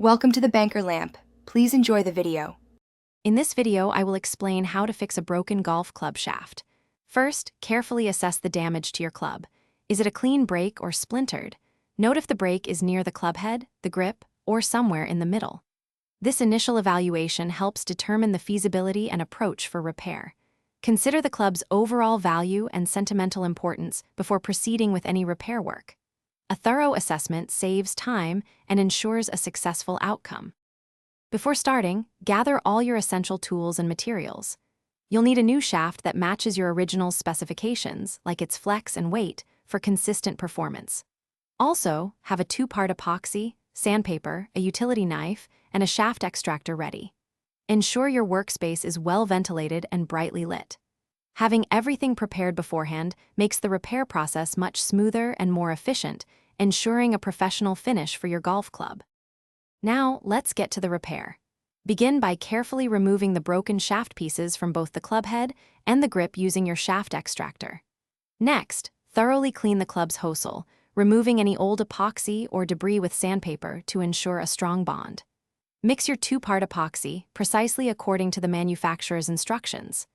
Welcome to the Banker Lamp. Please enjoy the video. In this video, I will explain how to fix a broken golf club shaft. First, carefully assess the damage to your club. Is it a clean break or splintered? Note if the break is near the club head, the grip, or somewhere in the middle. This initial evaluation helps determine the feasibility and approach for repair. Consider the club's overall value and sentimental importance before proceeding with any repair work. A thorough assessment saves time and ensures a successful outcome. Before starting, gather all your essential tools and materials. You'll need a new shaft that matches your original specifications, like its flex and weight, for consistent performance. Also, have a 2-part epoxy, sandpaper, a utility knife, and a shaft extractor ready. Ensure your workspace is well ventilated and brightly lit. Having everything prepared beforehand makes the repair process much smoother and more efficient, ensuring a professional finish for your golf club. Now, let's get to the repair. Begin by carefully removing the broken shaft pieces from both the club head and the grip using your shaft extractor. Next, thoroughly clean the club's hosel, removing any old epoxy or debris with sandpaper to ensure a strong bond. Mix your 2-part epoxy precisely according to the manufacturer's instructions.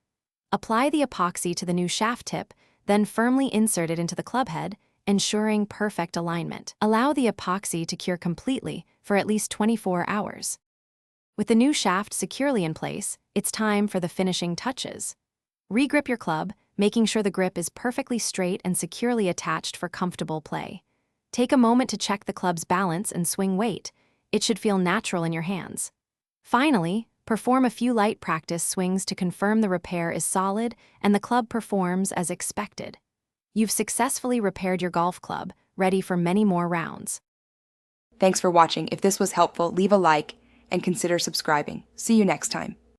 Apply the epoxy to the new shaft tip, then firmly insert it into the club head, ensuring perfect alignment. Allow the epoxy to cure completely for at least 24 hours. With the new shaft securely in place, it's time for the finishing touches. Regrip your club, making sure the grip is perfectly straight and securely attached for comfortable play. Take a moment to check the club's balance and swing weight. It should feel natural in your hands. Finally, perform a few light practice swings to confirm the repair is solid and the club performs as expected. You've successfully repaired your golf club, ready for many more rounds. Thanks for watching. If this was helpful, leave a like and consider subscribing. See you next time.